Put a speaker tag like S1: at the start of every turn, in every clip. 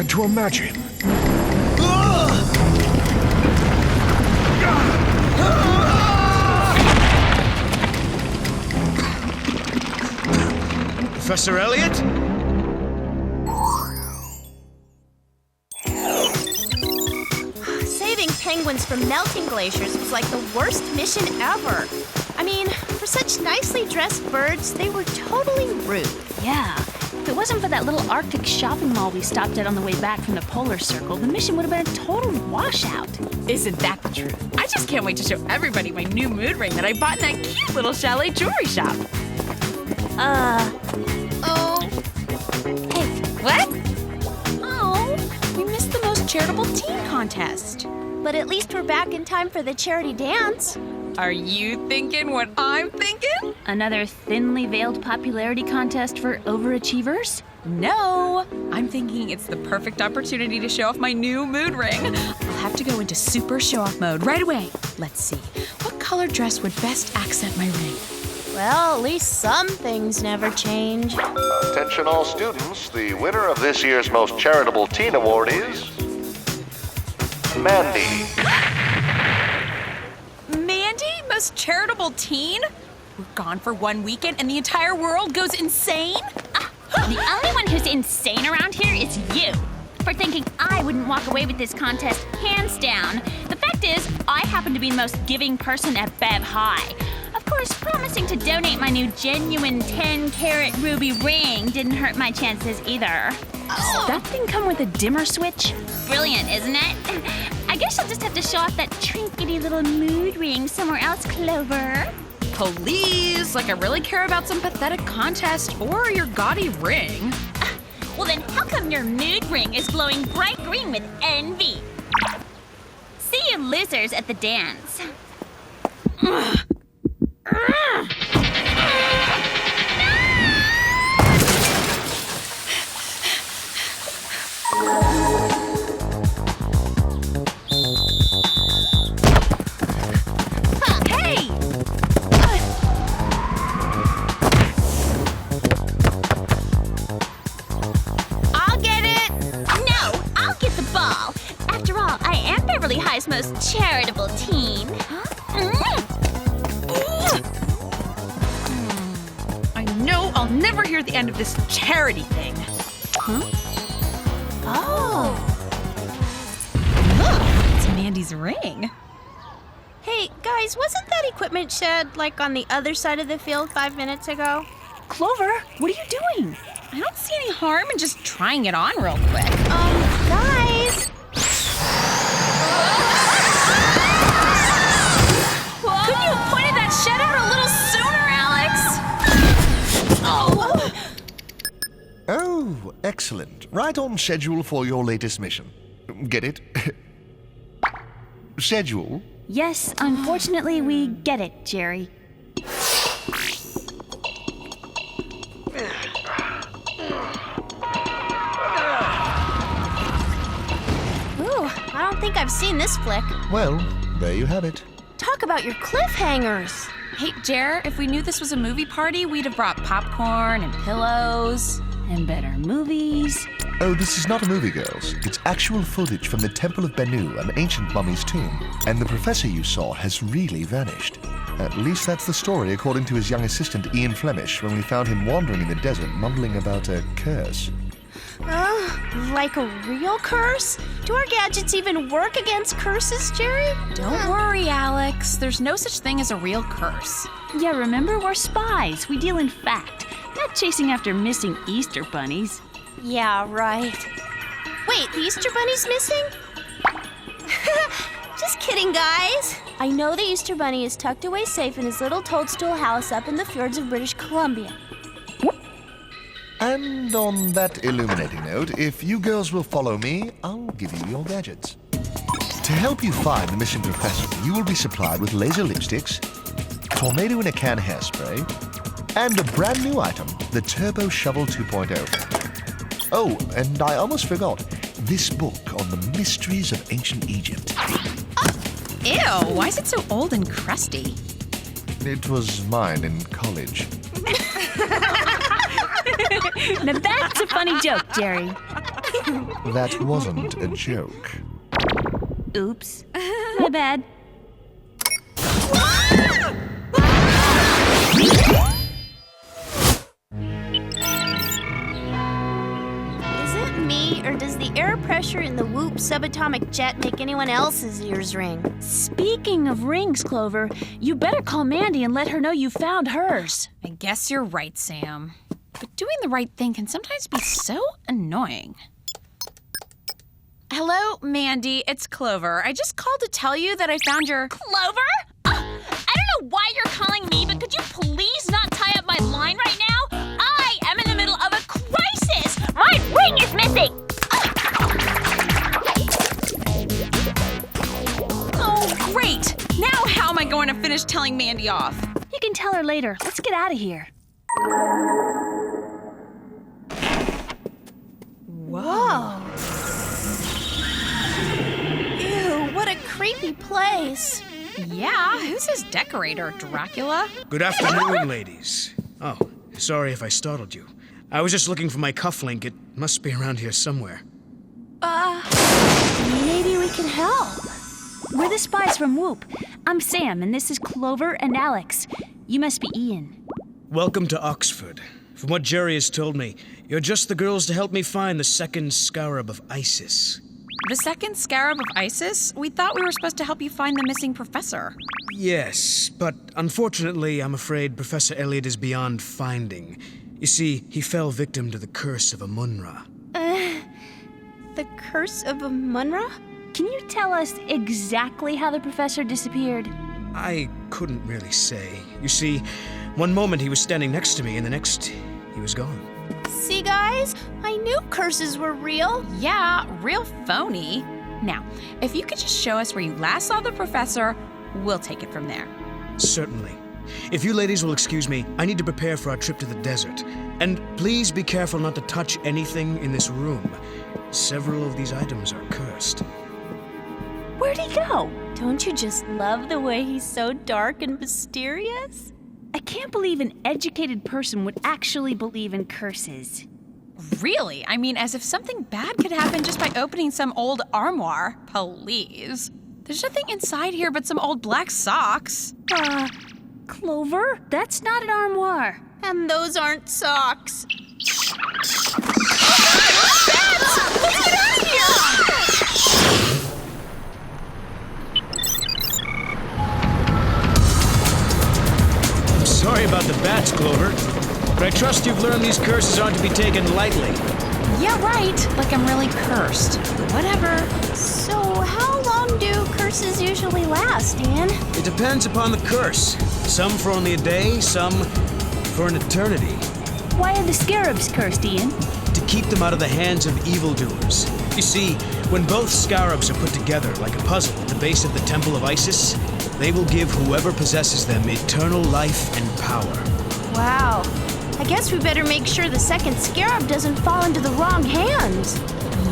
S1: had to imagine. Professor Elliot?
S2: Saving penguins from melting glaciers was like the worst mission ever. I mean, for such nicely dressed birds, they were totally rude.
S3: Yeah. If it wasn't for that little Arctic shopping mall we stopped at on the way back from the Polar Circle, the mission would have been a total washout.
S4: Isn't that the truth? I just can't wait to show everybody my new mood ring that I bought in that cute little chalet jewelry shop.
S2: Oh.
S4: Hey, what? Oh, we missed the most charitable teen contest.
S2: But at least we're back in time for the charity dance.
S4: Are you thinking what I'm thinking?
S3: Another thinly veiled popularity contest for overachievers?
S4: No, I'm thinking it's the perfect opportunity to show off my new mood ring. I'll have to go into super show-off mode right away. Let's see, what color dress would best accent my ring?
S2: Well, at least some things never change.
S5: Attention all students, the winner of this year's Most Charitable Teen Award is... Mandy.
S4: Mandy? Most charitable teen? We're gone for 1 weekend and the entire world goes insane?
S3: The only one who's insane around here is you, for thinking I wouldn't walk away with this contest hands down. The fact is, I happen to be the most giving person at Bev High. Of course, promising to donate my new genuine 10-carat ruby ring didn't hurt my chances either. Does that thing come with a dimmer switch? Brilliant, isn't it? I guess I'll just have to show off that trinkety little mood ring somewhere else, Clover.
S4: Please, like I really care about some pathetic contest or your gaudy ring.
S3: Well then, how come your mood ring is glowing bright green with envy? See you losers at the dance.
S4: Hey!
S2: I'll get it.
S3: No, I'll get the ball. After all, I am Beverly High's most charitable teen.
S4: I know I'll never hear the end of this charity thing.
S2: Oh.
S4: Look, it's Mandy's ring.
S2: Hey, guys, wasn't that equipment shed, like, on the other side of the field 5 minutes ago?
S3: Clover, what are you doing?
S4: I don't see any harm in just trying it on real quick.
S2: Guys.
S4: Couldn't you have pointed that shed out a little sooner, Alex?
S5: Oh, excellent. Right on schedule for your latest mission. Get it? Schedule?
S3: Yes, unfortunately, we get it, Jerry.
S2: Ooh, I don't think I've seen this flick.
S5: Well, there you have it.
S2: Talk about your cliffhangers.
S4: Hey, Jer, if we knew this was a movie party, we'd have brought popcorn and pillows.
S3: And better movies.
S5: Oh, this is not a movie, girls. It's actual footage from the Temple of Bennu, an ancient mummy's tomb. And the professor you saw has really vanished. At least that's the story, according to his young assistant, Ian Flemish, when we found him wandering in the desert, mumbling about a curse.
S2: Like a real curse? Do our gadgets even work against curses, Jerry?
S4: Don't worry, Alex. There's no such thing as a real curse.
S3: Yeah, remember, we're spies. We deal in fact, not chasing after missing Easter bunnies.
S2: Yeah, right. Wait, the Easter Bunny's missing? Just kidding, guys. I know the Easter Bunny is tucked away safe in his little toadstool house up in the fjords of British Columbia.
S5: And on that illuminating note, if you girls will follow me, I'll give you your gadgets. To help you find the missing professor, you will be supplied with laser lipsticks, tornado in a can hairspray, and a brand new item, the Turbo Shovel 2.0. Oh, and I almost forgot, this book on the mysteries of ancient Egypt.
S4: Ew, why is it so old and crusty?
S5: It was mine in college.
S3: Now that's a funny joke, Jerry.
S5: That wasn't a joke.
S3: Oops. My bad.
S2: Is it me, or does the air pressure in the Whoop subatomic jet make anyone else's ears ring?
S3: Speaking of rings, Clover, you better call Mandy and let her know you found hers.
S4: I guess you're right, Sam. But doing the right thing can sometimes be so annoying. Hello, Mandy. It's Clover. I just called to tell you that I found your...
S3: Clover? I don't know why you're calling me, but could you please not tie up my line right now? I am in the middle of a crisis! My ring is missing!
S4: Oh, great! Now how am I going to finish telling Mandy off?
S3: You can tell her later. Let's get out of here.
S2: Whoa. Ew, what a creepy place.
S4: Yeah, who's his decorator, Dracula?
S1: Good afternoon, ladies. Oh, sorry if I startled you. I was just looking for my cufflink. It must be around here somewhere.
S2: Maybe we can help.
S3: We're the Spies from Whoop. I'm Sam, and this is Clover and Alex. You must be Ian.
S1: Welcome to Oxford. From what Jerry has told me, you're just the girls to help me find the second scarab of Isis.
S4: The second scarab of Isis? We thought we were supposed to help you find the missing professor.
S1: Yes, but unfortunately, I'm afraid Professor Elliot is beyond finding. You see, he fell victim to the curse of Amunra.
S2: The curse of Amunra?
S3: Can you tell us exactly how the professor disappeared?
S1: I couldn't really say. You see, one moment he was standing next to me, and the next, he was gone.
S2: See, guys? I knew curses were real.
S4: Yeah, real phony. Now, if you could just show us where you last saw the professor, we'll take it from there.
S1: Certainly. If you ladies will excuse me, I need to prepare for our trip to the desert. And please be careful not to touch anything in this room. Several of these items are cursed.
S3: Where'd he go?
S2: Don't you just love the way he's so dark and mysterious?
S3: I can't believe an educated person would actually believe in curses.
S4: Really? I mean, as if something bad could happen just by opening some old armoire. Please. There's nothing inside here but some old black socks.
S3: Clover? That's not an armoire.
S2: And those aren't socks.
S1: Sorry about the bats, Clover, but I trust you've learned these curses aren't to be taken lightly.
S4: Yeah, right. Like I'm really cursed. Whatever.
S2: So how long do curses usually last, Ian?
S1: It depends upon the curse. Some for only a day, some for an eternity.
S3: Why are the scarabs cursed, Ian?
S1: To keep them out of the hands of evildoers. You see, when both scarabs are put together like a puzzle at the base of the Temple of Isis, they will give whoever possesses them eternal life and power.
S2: Wow. I guess we better make sure the second scarab doesn't fall into the wrong hands.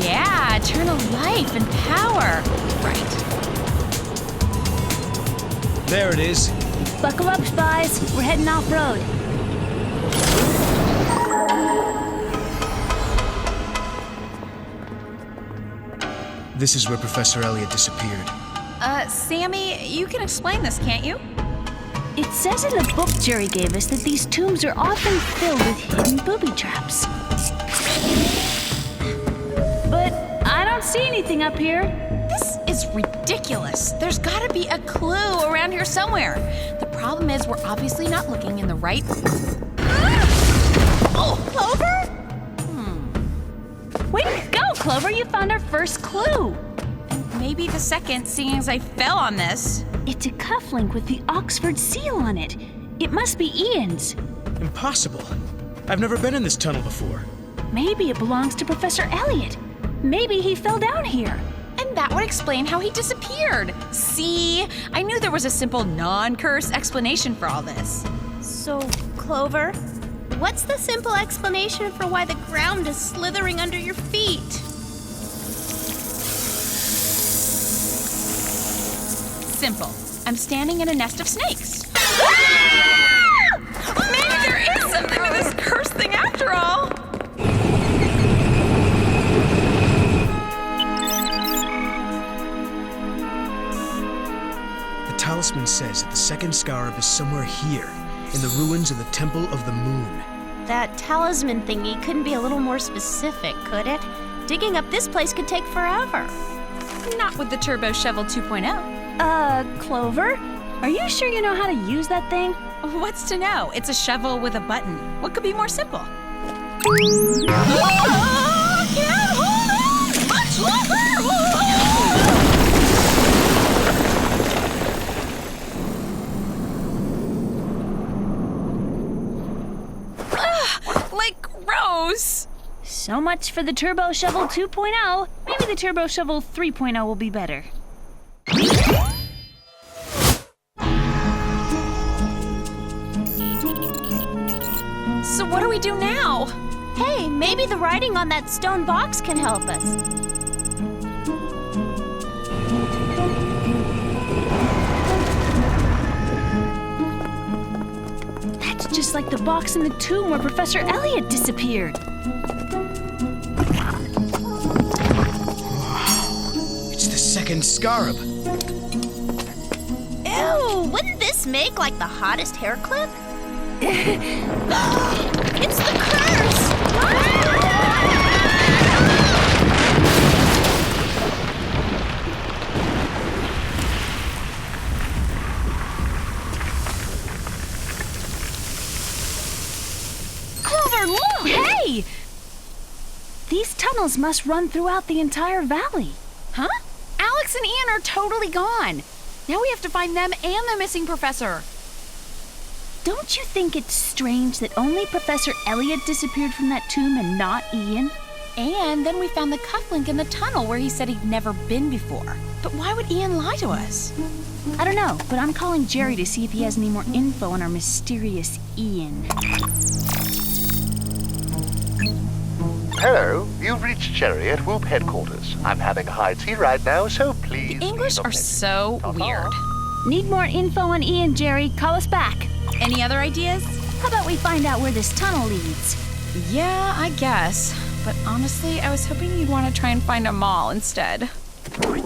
S4: Yeah, eternal life and power. Right.
S1: There it is.
S3: Buckle up, Spies. We're heading off-road.
S1: This is where Professor Elliot disappeared.
S4: Sammy, you can explain this, can't you?
S3: It says in the book Jerry gave us that these tombs are often filled with hidden booby traps. But I don't see anything up here.
S4: This is ridiculous. There's gotta be a clue around here somewhere. The problem is we're obviously not looking in the right...
S2: Oh, Clover?
S3: Way to go, Clover. You found our first clue.
S4: Maybe the second, seeing as I fell on this.
S3: It's a cufflink with the Oxford seal on it. It must be Ian's.
S1: Impossible. I've never been in this tunnel before.
S3: Maybe it belongs to Professor Elliot. Maybe he fell down here.
S4: And that would explain how he disappeared. See? I knew there was a simple non-curse explanation for all this.
S2: So, Clover, what's the simple explanation for why the ground is slithering under your feet?
S4: Simple. I'm standing in a nest of snakes. Maybe there is something to this curse thing after all.
S1: talisman says that the second scarab is somewhere here, in the ruins of the Temple of the Moon.
S2: That talisman thingy couldn't be a little more specific, could it? Digging up this place could take forever.
S4: Not with the Turbo Shovel 2.0.
S3: Clover? Are you sure you know how to use that thing?
S4: What's to know? It's a shovel with a button. What could be more simple? I can't hold it much longer! Like gross!
S3: So much for the Turbo Shovel 2.0. Maybe the Turbo Shovel 3.0 will be better.
S4: So what do we do now?
S2: Hey, maybe the writing on that stone box can help us.
S3: That's just like the box in the tomb where Professor Elliot disappeared.
S1: It's the second scarab.
S2: Ew, wouldn't this make like the hottest hair clip? It's the curse!
S3: Clover, look! Hey! These tunnels must run throughout the entire valley.
S4: Huh? Alex and Ian are totally gone. Now we have to find them and the missing professor.
S3: Don't you think it's strange that only Professor Elliot disappeared from that tomb and not Ian?
S4: And then we found the cufflink in the tunnel where he said he'd never been before. But why would Ian lie to us?
S3: I don't know, but I'm calling Jerry to see if he has any more info on our mysterious Ian.
S5: Hello, you've reached Jerry at Whoop headquarters. I'm having high tea right now, so please...
S4: English are so weird.
S3: Need more info on Ian, Jerry. Call us back.
S4: Any other ideas?
S3: How about we find out where this tunnel leads?
S4: Yeah, I guess. But honestly, I was hoping you'd want to try and find a mall instead. Ew!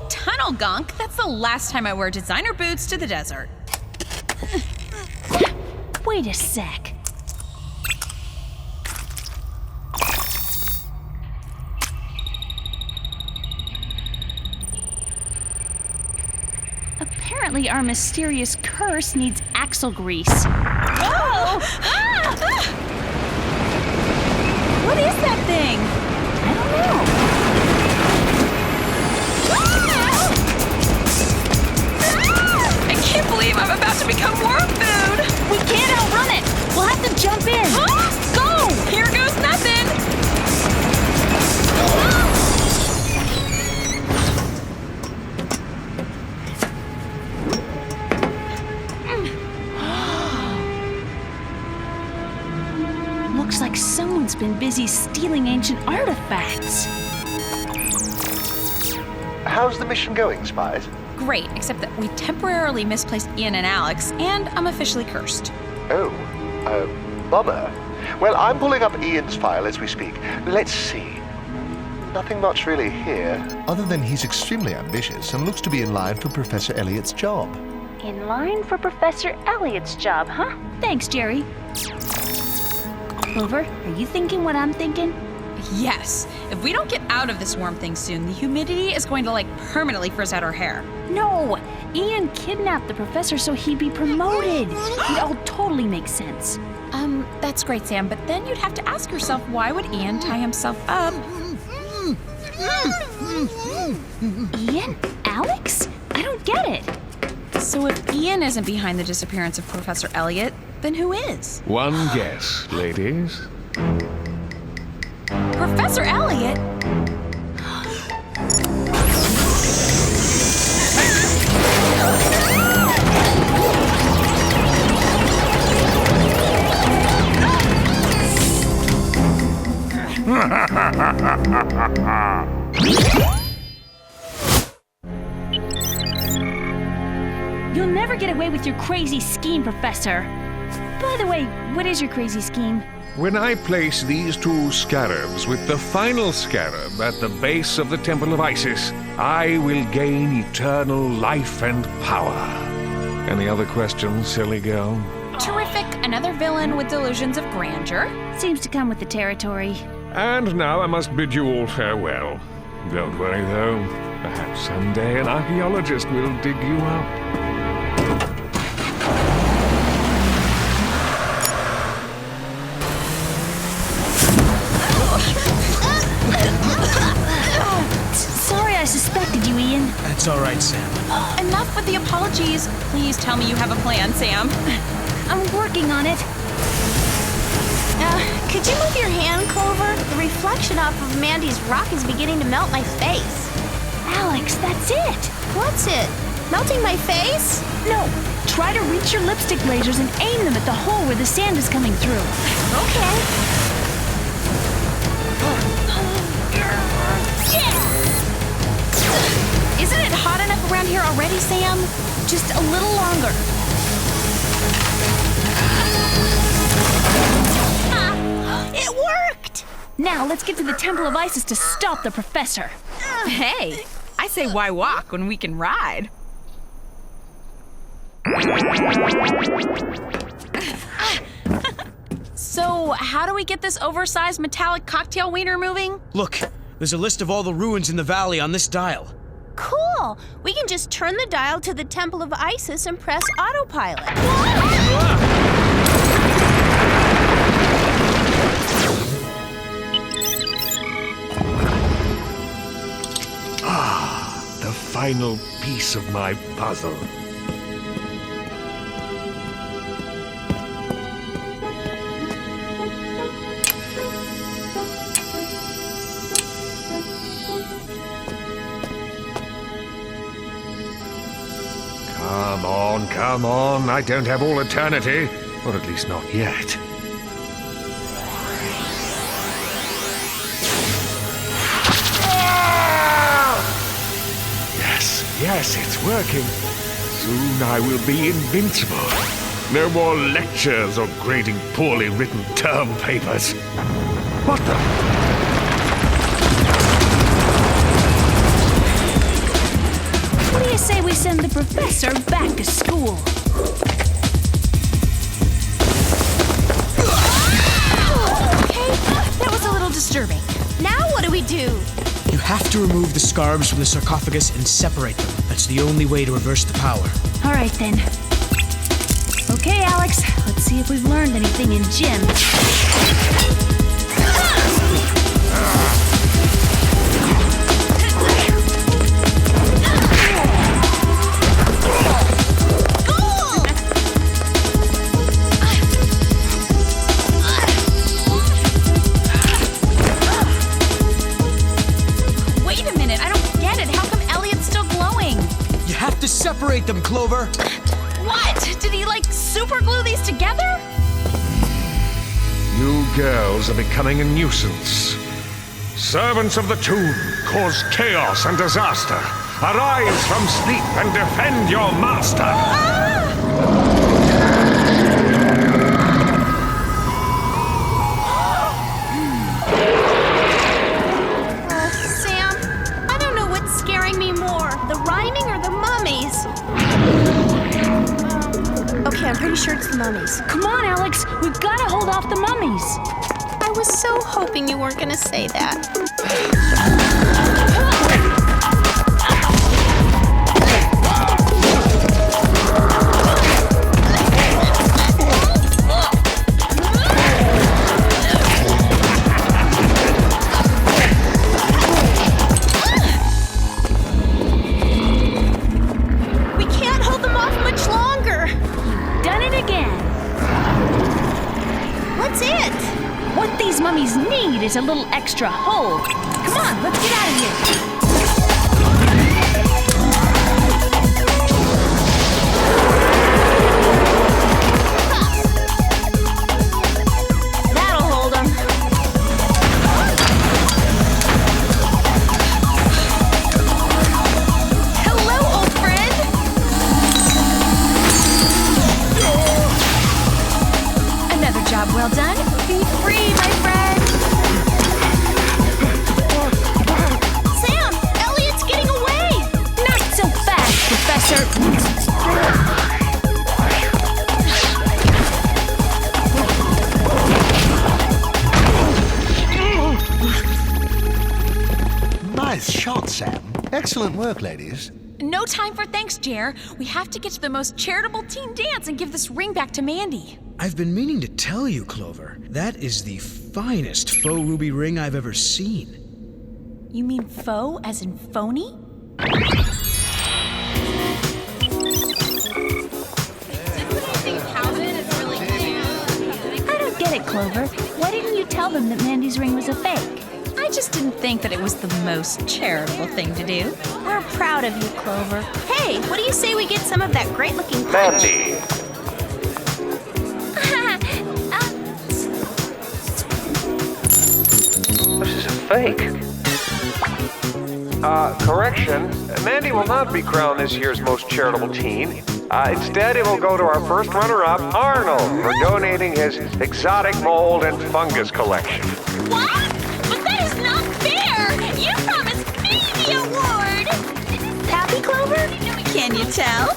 S4: Tunnel gunk? That's the last time I wear designer boots to the desert.
S3: Wait a sec. Apparently, our mysterious curse needs axle grease.
S4: Whoa! What is that thing?
S3: I don't know.
S4: I can't believe I'm about to become worm food!
S3: We can't outrun it. We'll have to jump in.
S4: Go! Here goes nothing!
S3: Looks like someone's been busy stealing ancient artifacts.
S5: How's the mission going, Spies?
S4: Great, except that we temporarily misplaced Ian and Alex, and I'm officially cursed.
S5: Oh, bummer. Well, I'm pulling up Ian's file as we speak. Let's see. Nothing much really here. Other than he's extremely ambitious and looks to be in line for Professor Elliot's job.
S3: In line for Professor Elliot's job, huh? Thanks, Jerry. Clover, are you thinking what I'm thinking?
S4: Yes, if we don't get out of this worm thing soon, the humidity is going to, permanently frizz out our hair.
S3: No! Ian kidnapped the professor so he'd be promoted. It all totally makes sense.
S4: That's great, Sam, but then you'd have to ask yourself, why would Ian tie himself up?
S3: Ian? Alex? I don't get it.
S4: So if Ian isn't behind the disappearance of Professor Elliot, then who is?
S6: One guess, ladies.
S4: Professor Elliot?
S3: You'll never get away with your crazy scheme, Professor. By the way, what is your crazy scheme?
S6: When I place these two scarabs with the final scarab at the base of the Temple of Isis, I will gain eternal life and power. Any other questions, silly girl?
S4: Terrific. Another villain with delusions of grandeur.
S3: Seems to come with the territory.
S6: And now I must bid you all farewell. Don't worry, though. Perhaps someday an archaeologist will dig you up.
S3: Sorry I suspected you, Ian.
S1: That's all right, Sam.
S4: Enough with the apologies. Please tell me you have a plan, Sam.
S3: I'm working on it.
S2: Could you move your hand, Clover? The reflection off of Mandy's rock is beginning to melt my face.
S3: Alex, that's it.
S2: What's it? Melting my face?
S3: No, try to reach your lipstick lasers and aim them at the hole where the sand is coming through.
S2: Okay.
S4: Isn't it hot enough around here already, Sam? Just a little longer.
S2: It worked!
S3: Now let's get to the Temple of Isis to stop the professor.
S4: Hey, I say why walk when we can ride? So, how do we get this oversized metallic cocktail wiener moving?
S1: Look, there's a list of all the ruins in the valley on this dial.
S2: Cool! We can just turn the dial to the Temple of Isis and press autopilot.
S6: The final piece of my puzzle. Come on, I don't have all eternity, or at least not yet. Yes, it's working. Soon I will be invincible. No more lectures or grading poorly written term papers. What the?
S3: What do you say we send the professor back to school?
S4: Okay, that was a little disturbing.
S2: Now what do we do?
S1: You have to remove the scarabs from the sarcophagus and separate them. That's the only way to reverse the power.
S3: All right, then. Okay, Alex, let's see if we've learned anything in gym.
S1: Separate them, Clover!
S4: What? Did he, super glue these together?
S6: You girls are becoming a nuisance. Servants of the tomb, cause chaos and disaster. Arise from sleep and defend your master!
S2: Sam, I don't know what's scaring me more, the rhyming or the mummies. Okay, I'm pretty sure it's the mummies.
S3: Come on, Alex, we've got to hold off the mummies.
S2: I was so hoping you weren't going to say that.
S3: Is a little extra hold. Come on, let's get out of here.
S2: That'll hold him.
S4: Hello, old friend. Another job well done. Be free.
S5: Nice shot, Sam. Excellent work, ladies.
S4: No time for thanks, Jer. We have to get to the most charitable teen dance and give this ring back to Mandy.
S1: I've been meaning to tell you, Clover. That is the finest faux ruby ring I've ever seen.
S4: You mean faux as in phony?
S3: I don't get it, Clover. Why didn't you tell them that Mandy's ring was a fake?
S4: I just didn't think that it was the most charitable thing to do.
S2: We're proud of you, Clover. Hey, what do you say we get some of that great-looking punch?
S6: Mandy! This is a fake. Correction. Mandy will not be crowned this year's most charitable teen. Instead, it will go to our first runner-up, Arnold, for donating his exotic mold and fungus collection.
S3: What? But that is not fair! You promised me the award!
S2: Happy, Clover?
S4: Can you tell?